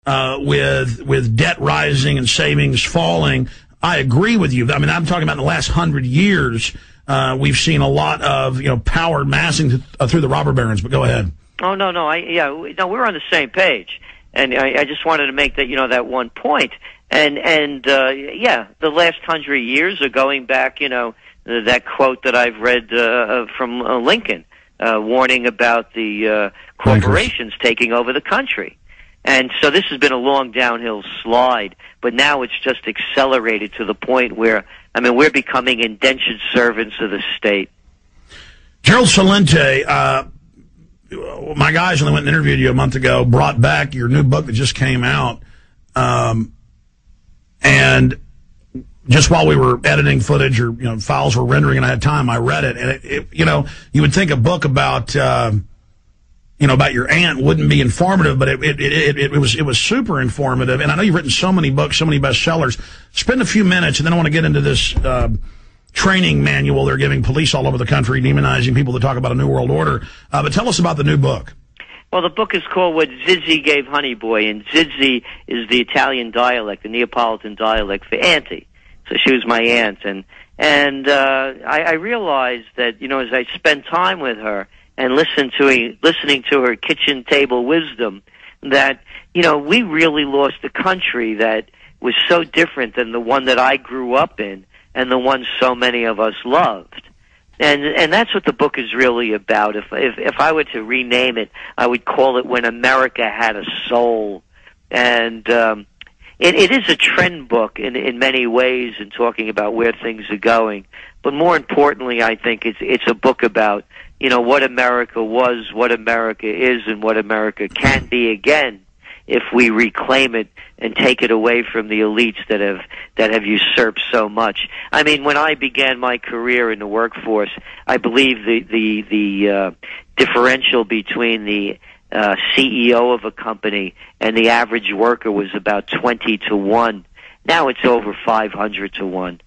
with debt rising and savings falling. I agree with you. I mean, I'm talking about in the last 100 years, we've seen a lot of, power massing through the robber barons. But go ahead. Oh, no, we're on the same page. And I just wanted to make that, that one point. And the last 100 years are going back, that quote that I've read from Lincoln, warning about the corporations taking over the country. And so this has been a long downhill slide, but now it's just accelerated to the point where, we're becoming indentured servants of the state. Gerald Celente, my guys, when they went and interviewed you a month ago, brought back your new book that just came out. And just while we were editing footage or, files were rendering and I had time, I read it. And you would think a book about, about your aunt wouldn't be informative, but it was super informative. And I know you've written so many books, so many bestsellers. Spend a few minutes, and then I want to get into this training manual they're giving police all over the country, demonizing people that talk about a new world order. But tell us about the new book. Well, the book is called What Zizzy Gave Honey Boy, and Zizzy is the Italian dialect, the Neapolitan dialect for auntie. So she was my aunt, and I realized that, as I spent time with her, and listening to her kitchen table wisdom, that, we really lost a country that was so different than the one that I grew up in and the one so many of us loved. And that's what the book is really about. If I were to rename it, I would call it When America Had a Soul. And it is a trend book in many ways in talking about where things are going. But more importantly, I think it's a book about what America was, what America is, and what America can be again if we reclaim it and take it away from the elites that have usurped so much. When I began my career in the workforce, I believe the differential between the CEO of a company and the average worker was about 20 to 1. Now it's over 500 to 1.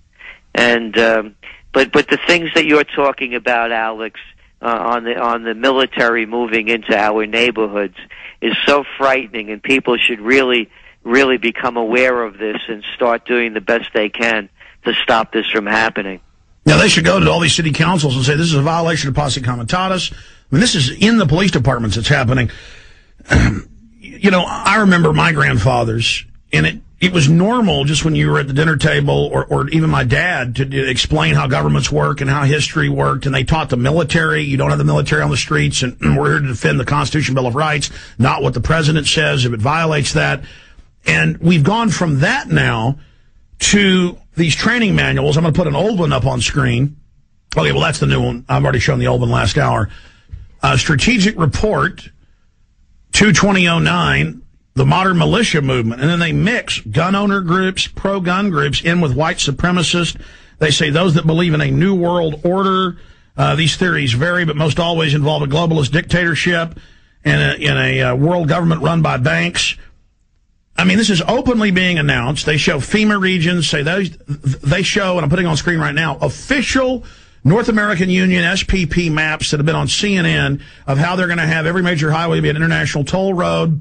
And but the things that you're talking about, Alex, on the military moving into our neighborhoods is so frightening, and people should really become aware of this and start doing the best they can to stop this from happening. Now, they should go to all these city councils and say this is a violation of posse comitatus. This is in the police departments it's happening. I remember my grandfathers, and it was normal just when you were at the dinner table or even my dad to explain how governments work and how history worked. And they taught the military. You don't have the military on the streets, and we're here to defend the Constitution, Bill of Rights, not what the president says if it violates that. And we've gone from that now to these training manuals. I'm going to put an old one up on screen. Okay, well, that's the new one. I've already shown the old one last hour. Strategic Report 22009. The modern militia movement, and then they mix gun owner groups, pro-gun groups in with white supremacists. They say those that believe in a new world order. These theories vary, but most always involve a globalist dictatorship and in a world government run by banks. This is openly being announced. They show FEMA regions, they show, and I'm putting on screen right now, official North American Union SPP maps that have been on CNN of how they're going to have every major highway be an international toll road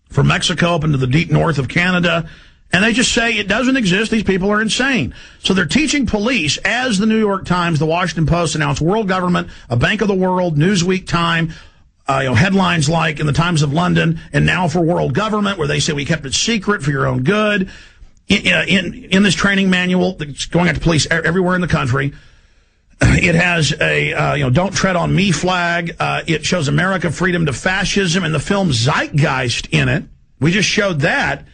from Mexico up into the deep north of Canada. And they just say it doesn't exist. These people are insane. So they're teaching police, as the New York Times, the Washington Post announced, world government, a Bank of the World, Newsweek, Time, headlines like in the Times of London, and now for world government, where they say we kept it secret for your own good. In this training manual that's going out to police everywhere in the country, it has a, don't tread on me flag. It shows America, freedom to fascism, and the film Zeitgeist in it. We just showed that,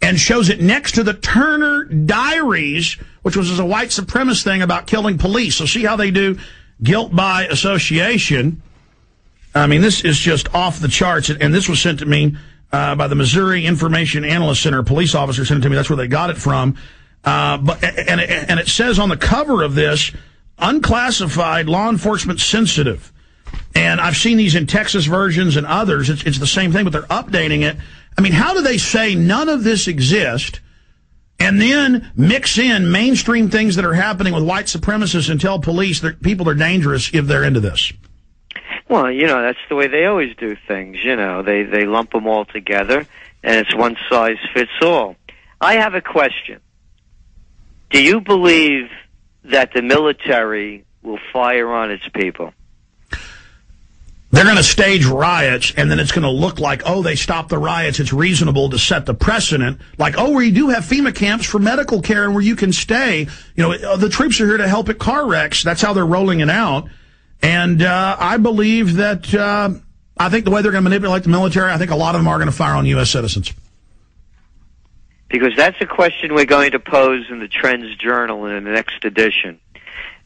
and shows it next to the Turner Diaries, which was a white supremacist thing about killing police. So see how they do guilt by association. This is just off the charts, and this was sent to me by the Missouri Information Analyst Center. A police officer sent it to me. That's where they got it from. And it says on the cover of this, unclassified, law enforcement sensitive. And I've seen these in Texas versions and others. It's the same thing, but they're updating it. How do they say none of this exists and then mix in mainstream things that are happening with white supremacists and tell police that people are dangerous if they're into this? Well, that's the way they always do things. They lump them all together. and it's one size fits all. I have a question. Do you believe that the military will fire on its people? They're going to stage riots, and then it's going to look like, oh, they stopped the riots. It's reasonable to set the precedent. Like, oh, we do have FEMA camps for medical care and where you can stay. You know, the troops are here to help at car wrecks. That's how they're rolling it out. And I believe that I think the way they're going to manipulate the military, I think a lot of them are going to fire on U.S. citizens. Because that's a question we're going to pose in the Trends Journal in the next edition.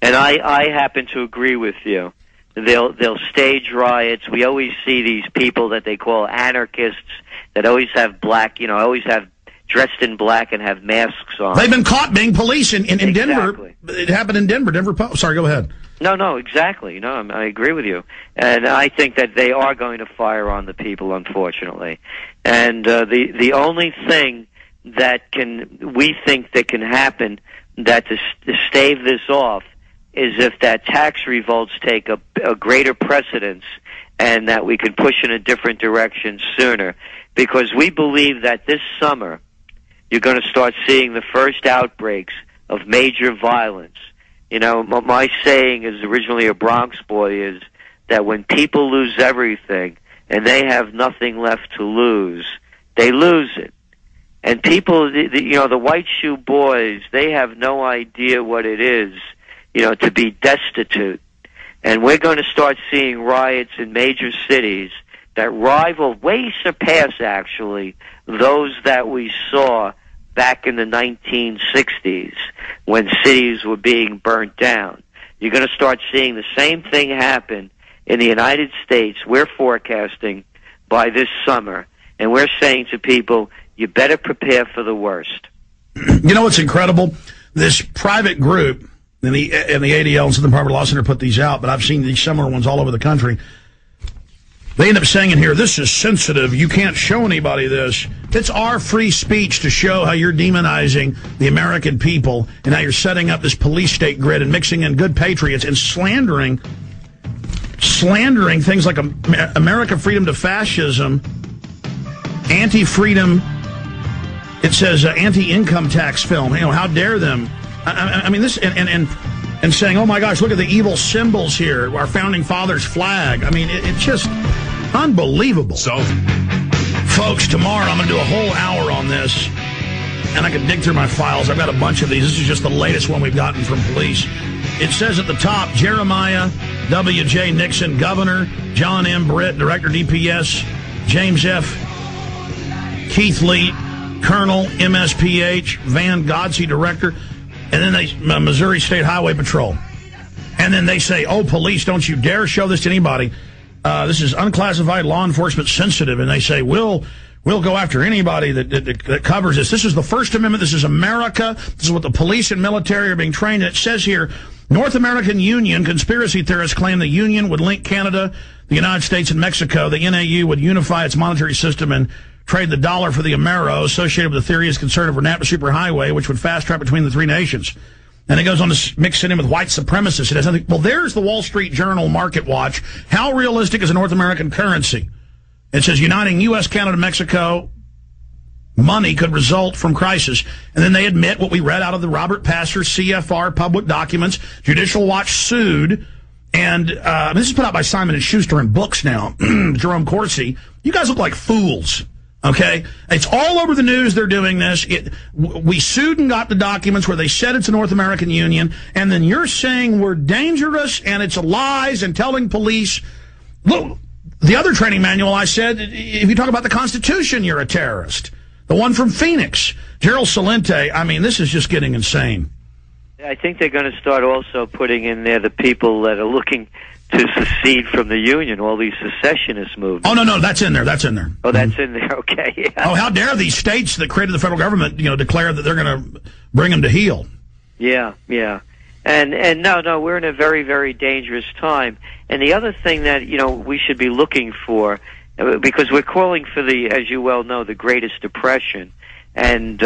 And I happen to agree with you. They'll stage riots. We always see these people that they call anarchists that always have black, always have dressed in black and have masks on. They've been caught being police in Exactly. Denver. It happened in Denver Post. Sorry, go ahead. No, exactly. No, I agree with you. And I think that they are going to fire on the people, unfortunately. And the only thing that we think that can happen that to stave this off is if that tax revolts take a greater precedence and that we can push in a different direction sooner. Because we believe that this summer you're going to start seeing the first outbreaks of major violence. You know, my saying is originally a Bronx boy is that when people lose everything and they have nothing left to lose, they lose it. And people, the white shoe boys, they have no idea what it is, to be destitute. And we're going to start seeing riots in major cities that way surpass, actually, those that we saw back in the 1960s when cities were being burnt down. You're going to start seeing the same thing happen in the United States. We're forecasting by this summer, and we're saying to people, you better prepare for the worst. You know what's incredible? This private group, and the ADL and Southern Poverty Law Center put these out, but I've seen these similar ones all over the country. They end up saying in here, this is sensitive. You can't show anybody this. It's our free speech to show how you're demonizing the American people and how you're setting up this police state grid and mixing in good patriots and slandering things like America Freedom to Fascism, anti-freedom, it says anti-income tax film. How dare them? I mean, this, and saying, oh my gosh, look at the evil symbols here, our founding fathers' flag. I mean, it's just unbelievable. So, folks, tomorrow I'm going to do a whole hour on this, and I can dig through my files. I've got a bunch of these. This is just the latest one we've gotten from police. It says at the top, Jeremiah W.J. Nixon, Governor, John M. Britt, Director DPS, James F. Keith Lee, Colonel, MSPH, Van Godsey, Director, and then Missouri State Highway Patrol. And then they say, oh, police, don't you dare show this to anybody. This is unclassified, law enforcement sensitive. And they say, we'll go after anybody that covers this. This is the First Amendment. This is America. This is what the police and military are being trained in. It says here, North American Union, conspiracy theorists claim the Union would link Canada, the United States, and Mexico. The NAU would unify its monetary system and trade the dollar for the Amero, associated with the theory is concern of Renapa Superhighway, which would fast track between the three nations. And it goes on to mix it in with white supremacists. It has nothing. Well, there's the Wall Street Journal Market Watch. How realistic is a North American currency? It says uniting U.S., Canada, Mexico, money could result from crisis. And then they admit what we read out of the Robert Passer CFR public documents. Judicial Watch sued. And this is put out by Simon & Schuster in books now. Jerome Corsi. You guys look like fools. Okay? It's all over the news they're doing this. We sued and got the documents where they said it's a North American Union, and then you're saying we're dangerous and it's lies and telling police. Look, the other training manual I said, if you talk about the Constitution, you're a terrorist. The one from Phoenix. Gerald Celente, I mean, this is just getting insane. I think they're going to start also putting in there the people that are looking to secede from the Union, all these secessionist movements. Oh, no, that's in there. That's in there. Oh, that's in there. Okay. Yeah. Oh, how dare these states that created the federal government, declare that they're going to bring them to heel. Yeah. And no, we're in a very, very dangerous time. And the other thing that, we should be looking for, because we're calling for as you well know, the Greatest Depression. And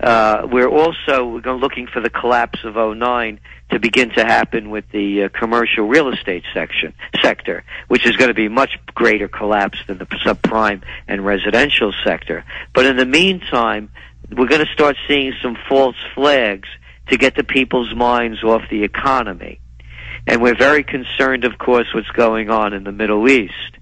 we're looking for the collapse of '09 to begin to happen with the commercial real estate sector, which is going to be a much greater collapse than the subprime and residential sector. But in the meantime, we're going to start seeing some false flags to get the people's minds off the economy. And we're very concerned, of course, what's going on in the Middle East.